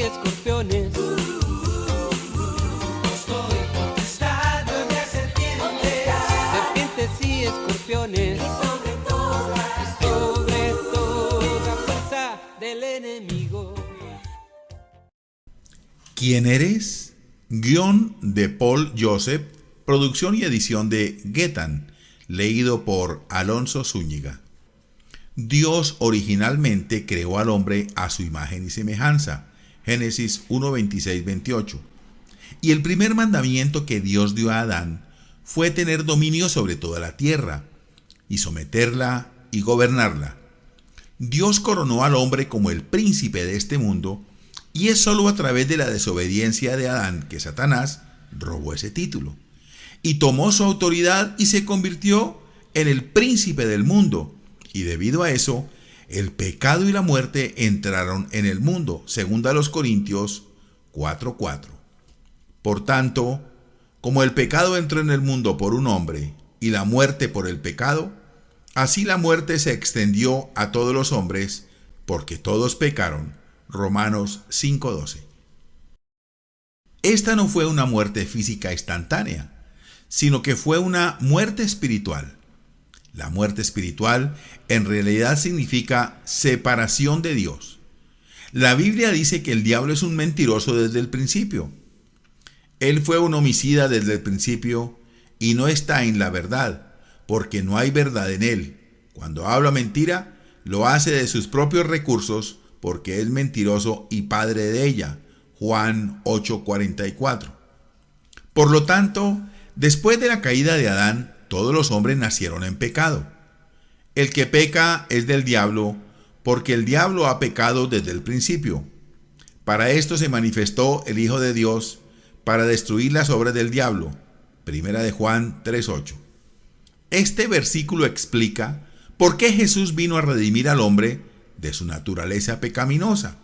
escorpiones. Estoy conquistado de serpientes. Serpientes y escorpiones. Sobre toda fuerza del enemigo. ¿Quién eres? Guión de Paul Joseph, producción y edición de Getan, leído por Alonso Zúñiga. Dios originalmente creó al hombre a su imagen y semejanza, Génesis 1, 26, 28. Y el primer mandamiento que Dios dio a Adán fue tener dominio sobre toda la tierra, y someterla y gobernarla. Dios coronó al hombre como el príncipe de este mundo, y es solo a través de la desobediencia de Adán que Satanás robó ese título, y tomó su autoridad y se convirtió en el príncipe del mundo, y debido a eso, el pecado y la muerte entraron en el mundo, según a los Corintios 4:4. Por tanto, como el pecado entró en el mundo por un hombre, y la muerte por el pecado, así la muerte se extendió a todos los hombres, porque todos pecaron. Romanos 5:12. Esta no fue una muerte física instantánea, sino que fue una muerte espiritual. La muerte espiritual en realidad significa separación de Dios. La Biblia dice que el diablo es un mentiroso desde el principio. Él fue un homicida desde el principio y no está en la verdad, porque no hay verdad en él. Cuando habla mentira, lo hace de sus propios recursos, porque es mentiroso y padre de ella. Juan 8:44. Por lo tanto, después de la caída de Adán, todos los hombres nacieron en pecado. El que peca es del diablo, porque el diablo ha pecado desde el principio. Para esto se manifestó el Hijo de Dios, para destruir las obras del diablo. Primera de Juan 3:8. Este versículo explica por qué Jesús vino a redimir al hombre de su naturaleza pecaminosa.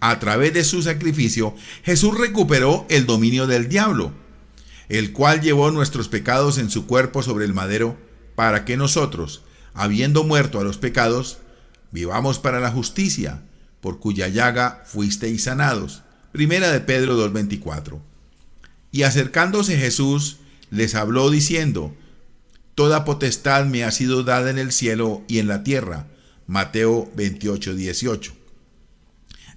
A través de su sacrificio, Jesús recuperó el dominio del diablo, el cual llevó nuestros pecados en su cuerpo sobre el madero, para que nosotros, habiendo muerto a los pecados, vivamos para la justicia, por cuya llaga fuisteis sanados. Primera de Pedro 2:24. Y acercándose Jesús, les habló diciendo: Toda potestad me ha sido dada en el cielo y en la tierra. Mateo 28:18.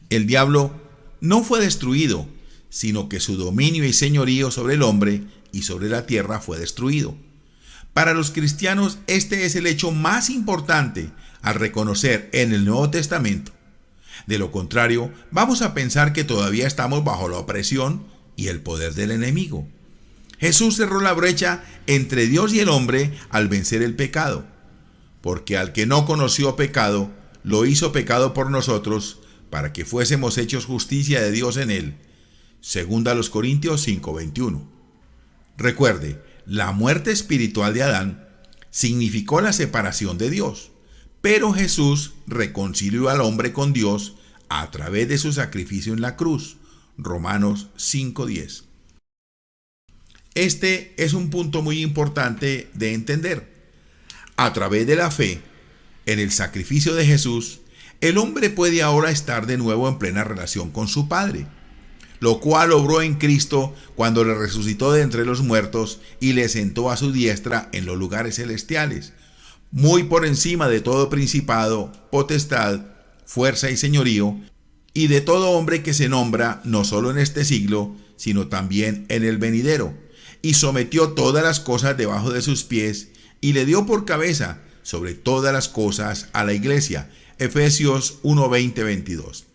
El diablo no fue destruido, sino que su dominio y señorío sobre el hombre y sobre la tierra fue destruido. Para los cristianos, este es el hecho más importante al reconocer en el Nuevo Testamento. De lo contrario, vamos a pensar que todavía estamos bajo la opresión y el poder del enemigo. Jesús cerró la brecha entre Dios y el hombre al vencer el pecado, porque al que no conoció pecado, lo hizo pecado por nosotros, para que fuésemos hechos justicia de Dios en él. Segunda a los Corintios 5:21. Recuerde, la muerte espiritual de Adán significó la separación de Dios, pero Jesús reconcilió al hombre con Dios a través de su sacrificio en la cruz. Romanos 5:10. Este es un punto muy importante de entender. A través de la fe en el sacrificio de Jesús, el hombre puede ahora estar de nuevo en plena relación con su Padre, lo cual obró en Cristo cuando le resucitó de entre los muertos y le sentó a su diestra en los lugares celestiales, muy por encima de todo principado, potestad, fuerza y señorío, y de todo hombre que se nombra no solo en este siglo, sino también en el venidero, y sometió todas las cosas debajo de sus pies, y le dio por cabeza sobre todas las cosas a la iglesia. Efesios 1:20-22.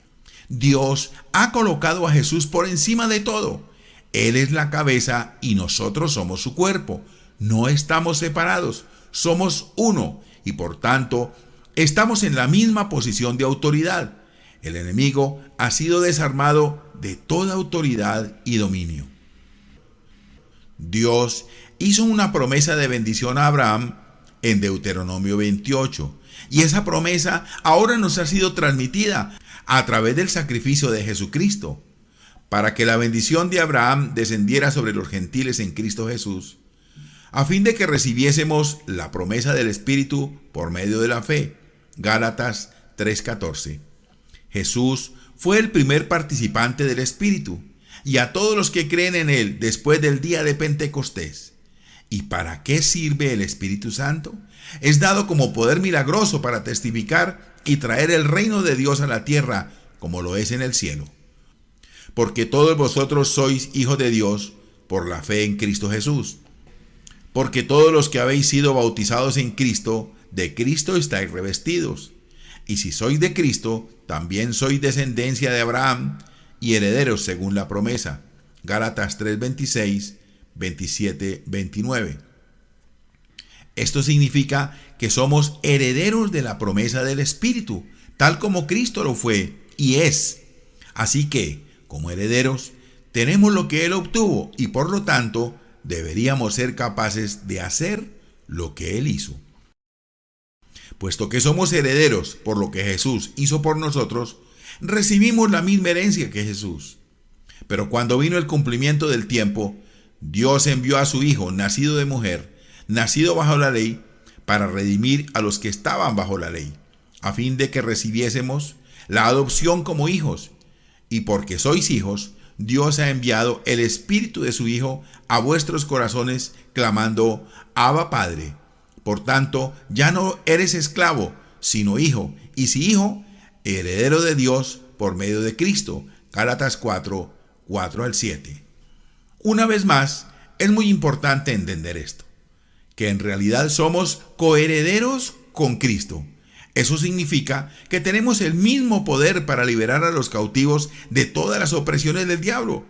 Dios ha colocado a Jesús por encima de todo. Él es la cabeza y nosotros somos su cuerpo. No estamos separados, somos uno y por tanto estamos en la misma posición de autoridad. El enemigo ha sido desarmado de toda autoridad y dominio. Dios hizo una promesa de bendición a Abraham en Deuteronomio 28, y esa promesa ahora nos ha sido transmitida a través del sacrificio de Jesucristo, para que la bendición de Abraham descendiera sobre los gentiles en Cristo Jesús, a fin de que recibiésemos la promesa del Espíritu por medio de la fe. Gálatas 3:14. Jesús fue el primer participante del Espíritu, y a todos los que creen en Él después del día de Pentecostés. ¿Y para qué sirve el Espíritu Santo? Es dado como poder milagroso para testificar y traer el reino de Dios a la tierra, como lo es en el cielo. Porque todos vosotros sois hijos de Dios por la fe en Cristo Jesús. Porque todos los que habéis sido bautizados en Cristo, de Cristo estáis revestidos. Y si sois de Cristo, también sois descendencia de Abraham y herederos según la promesa. Gálatas 3:26, 27, 29. Esto significa que somos herederos de la promesa del Espíritu, tal como Cristo lo fue y es. Así que, como herederos, tenemos lo que Él obtuvo y por lo tanto deberíamos ser capaces de hacer lo que Él hizo. Puesto que somos herederos por lo que Jesús hizo por nosotros, recibimos la misma herencia que Jesús. Pero cuando vino el cumplimiento del tiempo, Dios envió a su Hijo, nacido de mujer, nacido bajo la ley, para redimir a los que estaban bajo la ley, a fin de que recibiésemos la adopción como hijos. Y porque sois hijos, Dios ha enviado el Espíritu de su Hijo a vuestros corazones, clamando, Abba Padre. Por tanto, ya no eres esclavo, sino hijo, y si hijo, heredero de Dios por medio de Cristo. Gálatas 4, 4 al 7. Una vez más, es muy importante entender esto, que en realidad somos coherederos con Cristo. Eso significa que tenemos el mismo poder para liberar a los cautivos de todas las opresiones del diablo.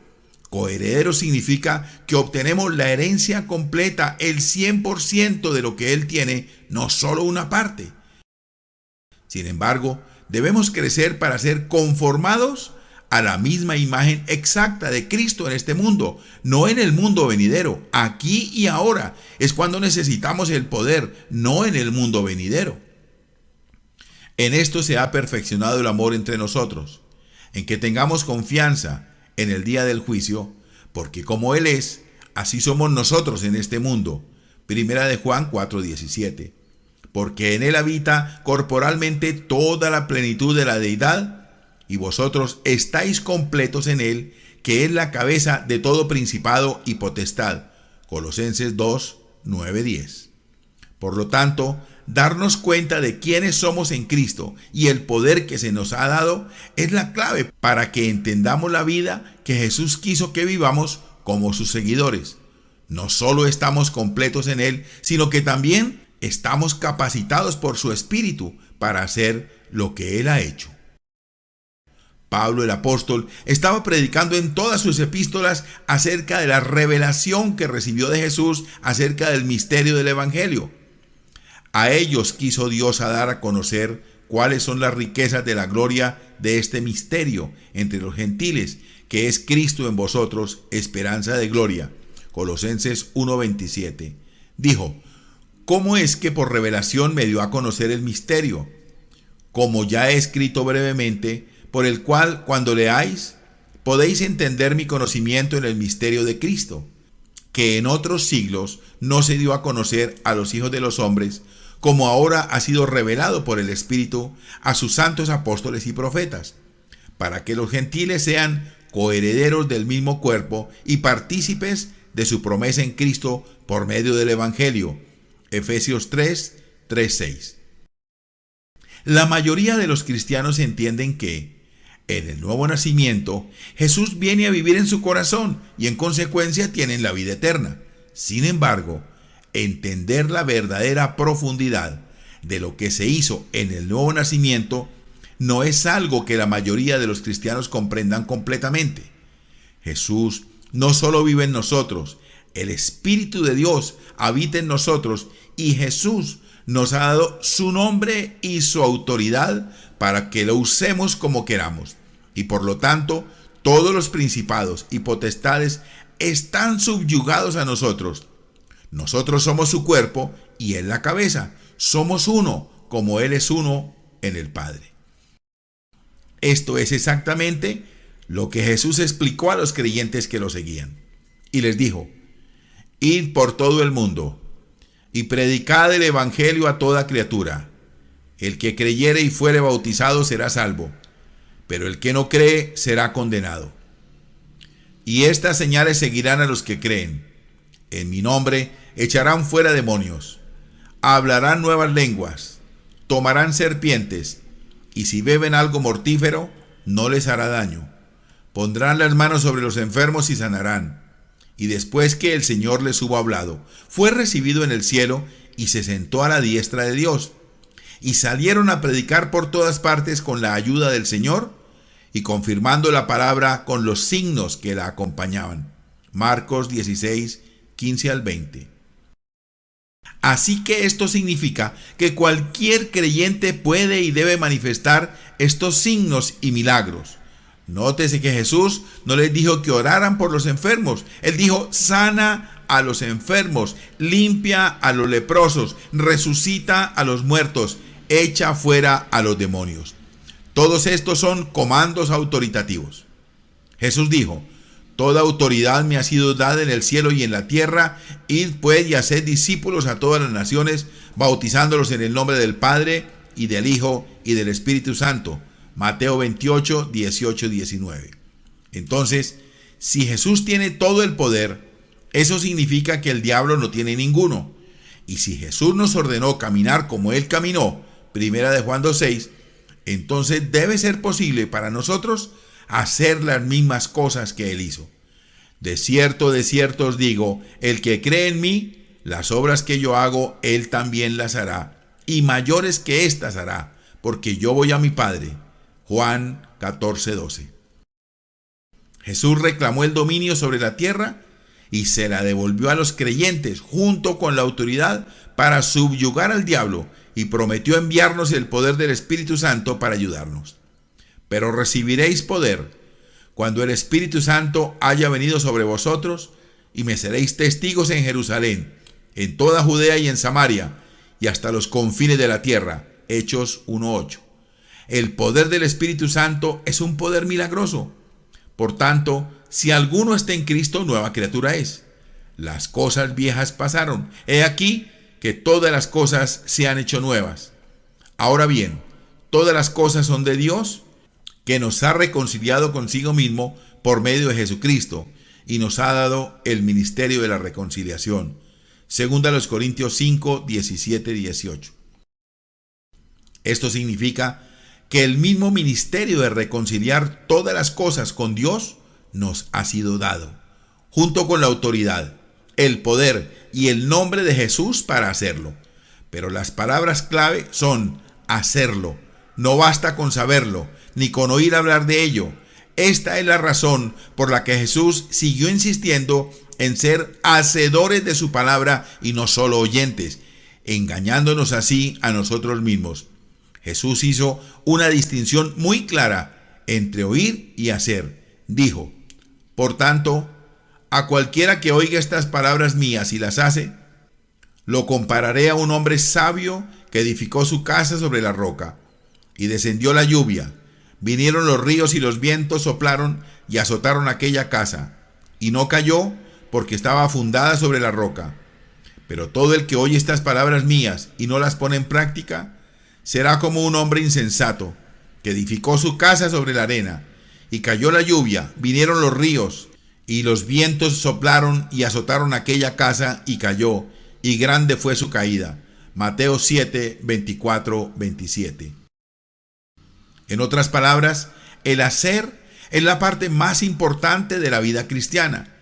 Coheredero significa que obtenemos la herencia completa, el 100% de lo que Él tiene, no solo una parte. Sin embargo, debemos crecer para ser conformados a la misma imagen exacta de Cristo en este mundo, no en el mundo venidero. Aquí y ahora es cuando necesitamos el poder, no en el mundo venidero. En esto se ha perfeccionado el amor entre nosotros, en que tengamos confianza en el día del juicio, porque como Él es, así somos nosotros en este mundo. Primera de Juan 4:17. Porque en Él habita corporalmente toda la plenitud de la deidad, y vosotros estáis completos en Él, que es la cabeza de todo principado y potestad. Colosenses 2, 9, 10. Por lo tanto, darnos cuenta de quiénes somos en Cristo y el poder que se nos ha dado es la clave para que entendamos la vida que Jesús quiso que vivamos como sus seguidores. No solo estamos completos en Él, sino que también estamos capacitados por su Espíritu para hacer lo que Él ha hecho. Pablo el apóstol estaba predicando en todas sus epístolas acerca de la revelación que recibió de Jesús acerca del misterio del Evangelio. A ellos quiso Dios dar a conocer cuáles son las riquezas de la gloria de este misterio entre los gentiles, que es Cristo en vosotros, esperanza de gloria. Colosenses 1:27. Dijo, ¿cómo es que por revelación me dio a conocer el misterio? Como ya he escrito brevemente, por el cual cuando leáis podéis entender mi conocimiento en el misterio de Cristo, que en otros siglos no se dio a conocer a los hijos de los hombres, como ahora ha sido revelado por el Espíritu a sus santos apóstoles y profetas, para que los gentiles sean coherederos del mismo cuerpo y partícipes de su promesa en Cristo por medio del Evangelio. Efesios 3, 3, 6. La mayoría de los cristianos entienden que, en el nuevo nacimiento, Jesús viene a vivir en su corazón y en consecuencia tienen la vida eterna. Sin embargo, entender la verdadera profundidad de lo que se hizo en el nuevo nacimiento no es algo que la mayoría de los cristianos comprendan completamente. Jesús no solo vive en nosotros, el Espíritu de Dios habita en nosotros y Jesús nos ha dado su nombre y su autoridad para que lo usemos como queramos. Y por lo tanto, todos los principados y potestades están subyugados a nosotros. Nosotros somos su cuerpo y Él la cabeza. Somos uno, como Él es uno en el Padre. Esto es exactamente lo que Jesús explicó a los creyentes que lo seguían. Y les dijo, id por todo el mundo y predicad el evangelio a toda criatura. El que creyere y fuere bautizado será salvo, pero el que no cree será condenado. Y estas señales seguirán a los que creen. En mi nombre echarán fuera demonios, hablarán nuevas lenguas, tomarán serpientes, y si beben algo mortífero, no les hará daño. Pondrán las manos sobre los enfermos y sanarán. Y después que el Señor les hubo hablado, fue recibido en el cielo y se sentó a la diestra de Dios. Y salieron a predicar por todas partes con la ayuda del Señor y confirmando la palabra con los signos que la acompañaban. Marcos 16, 15 al 20. Así que esto significa que cualquier creyente puede y debe manifestar estos signos y milagros. Nótese que Jesús no les dijo que oraran por los enfermos. Él dijo, sana a los enfermos, limpia a los leprosos, resucita a los muertos, echa fuera a los demonios. Todos estos son comandos autoritativos. Jesús dijo, toda autoridad me ha sido dada en el cielo y en la tierra. Id pues y haced discípulos a todas las naciones, bautizándolos en el nombre del Padre y del Hijo y del Espíritu Santo. Mateo 28, 18, 19. Entonces, si Jesús tiene todo el poder, eso significa que el diablo no tiene ninguno. Y si Jesús nos ordenó caminar como Él caminó, primera de Juan 2:6, entonces debe ser posible para nosotros hacer las mismas cosas que Él hizo. De cierto os digo, el que cree en mí, las obras que yo hago, Él también las hará, y mayores que éstas hará, porque yo voy a mi Padre. Juan 14:12. Jesús reclamó el dominio sobre la tierra y se la devolvió a los creyentes junto con la autoridad para subyugar al diablo, y prometió enviarnos el poder del Espíritu Santo para ayudarnos. Pero recibiréis poder cuando el Espíritu Santo haya venido sobre vosotros, y me seréis testigos en Jerusalén, en toda Judea y en Samaria, y hasta los confines de la tierra. Hechos 1:8. El poder del Espíritu Santo es un poder milagroso. Por tanto, si alguno está en Cristo, nueva criatura es. Las cosas viejas pasaron. He aquí que todas las cosas se han hecho nuevas. Ahora bien, todas las cosas son de Dios, que nos ha reconciliado consigo mismo por medio de Jesucristo, y nos ha dado el ministerio de la reconciliación. Segunda a los Corintios 5, 17, 18. Esto significa que el mismo ministerio de reconciliar todas las cosas con Dios nos ha sido dado, junto con la autoridad, el poder y el nombre de Jesús para hacerlo. Pero las palabras clave son hacerlo. No basta con saberlo, ni con oír hablar de ello. Esta es la razón por la que Jesús siguió insistiendo en ser hacedores de su palabra y no solo oyentes, engañándonos así a nosotros mismos. Jesús hizo una distinción muy clara entre oír y hacer. Dijo, por tanto, a cualquiera que oiga estas palabras mías y las hace, lo compararé a un hombre sabio que edificó su casa sobre la roca. Y descendió la lluvia, vinieron los ríos y los vientos soplaron y azotaron aquella casa, y no cayó porque estaba fundada sobre la roca. Pero todo el que oye estas palabras mías y no las pone en práctica, será como un hombre insensato, que edificó su casa sobre la arena, y cayó la lluvia, vinieron los ríos, y los vientos soplaron y azotaron aquella casa, y cayó, y grande fue su caída. Mateo 7, 24, 27. En otras palabras, el hacer es la parte más importante de la vida cristiana.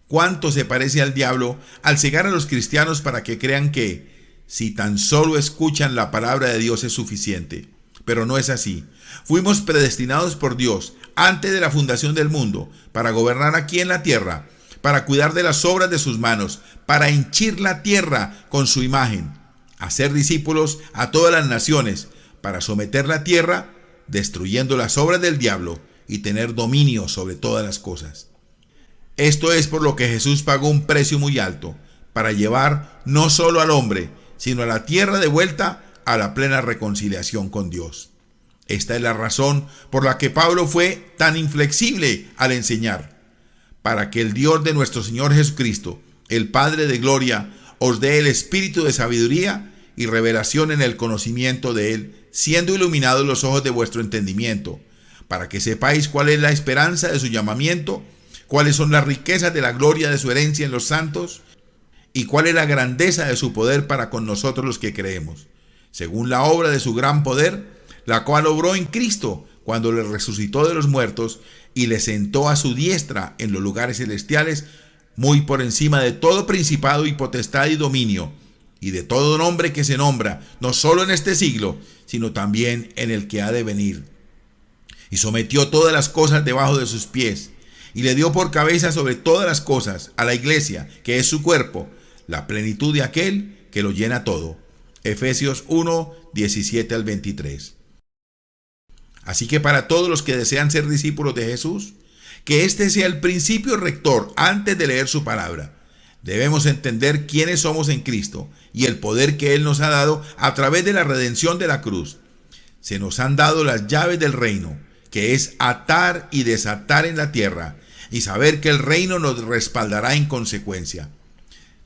¿Cuánto se parece al diablo al cegar a los cristianos para que crean que, si tan solo escuchan la palabra de Dios es suficiente? Pero no es así. Fuimos predestinados por Dios antes de la fundación del mundo para gobernar aquí en la tierra, para cuidar de las obras de sus manos, para henchir la tierra con su imagen, hacer discípulos a todas las naciones, para someter la tierra, destruyendo las obras del diablo y tener dominio sobre todas las cosas. Esto es por lo que Jesús pagó un precio muy alto, para llevar no solo al hombre, sino a la tierra de vuelta a la plena reconciliación con Dios. Esta es la razón por la que Pablo fue tan inflexible al enseñar, para que el Dios de nuestro Señor Jesucristo, el Padre de gloria, os dé el espíritu de sabiduría y revelación en el conocimiento de Él, siendo iluminados los ojos de vuestro entendimiento, para que sepáis cuál es la esperanza de su llamamiento, cuáles son las riquezas de la gloria de su herencia en los santos, y cuál es la grandeza de su poder para con nosotros los que creemos, según la obra de su gran poder, la cual obró en Cristo cuando le resucitó de los muertos y le sentó a su diestra en los lugares celestiales, muy por encima de todo principado y potestad y dominio, y de todo nombre que se nombra, no solo en este siglo, sino también en el que ha de venir. Y sometió todas las cosas debajo de sus pies, y le dio por cabeza sobre todas las cosas a la iglesia, que es su cuerpo, la plenitud de aquel que lo llena todo. Efesios 1, 17 al 23. Así que para todos los que desean ser discípulos de Jesús, que este sea el principio rector antes de leer su palabra. Debemos entender quiénes somos en Cristo y el poder que Él nos ha dado a través de la redención de la cruz. Se nos han dado las llaves del reino, que es atar y desatar en la tierra, y saber que el reino nos respaldará en consecuencia.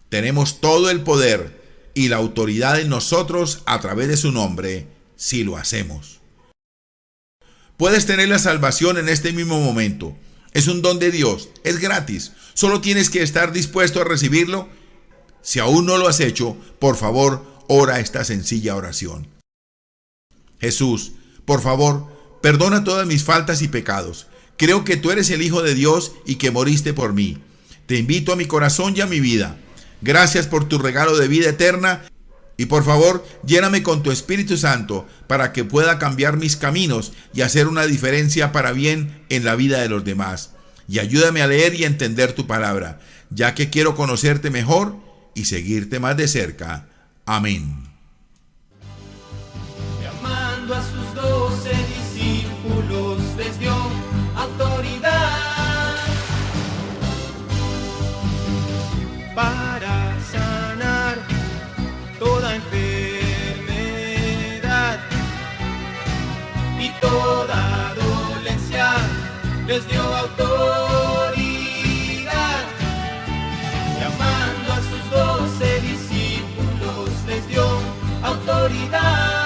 Tenemos todo el poder y la autoridad en nosotros a través de su nombre, si lo hacemos. Puedes tener la salvación en este mismo momento. Es un don de Dios, es gratis. Solo tienes que estar dispuesto a recibirlo. Si aún no lo has hecho, por favor, ora esta sencilla oración. Jesús, por favor, perdona todas mis faltas y pecados. Creo que tú eres el Hijo de Dios y que moriste por mí. Te invito a mi corazón y a mi vida. Gracias por tu regalo de vida eterna. Y por favor, lléname con tu Espíritu Santo para que pueda cambiar mis caminos y hacer una diferencia para bien en la vida de los demás. Y ayúdame a leer y entender tu palabra, ya que quiero conocerte mejor y seguirte más de cerca. Amén. Llamando a sus 12 discípulos les dio autoridad para sanar toda enfermedad y toda dolencia. Les dio autoridad, llamando a sus 12 discípulos les dio autoridad.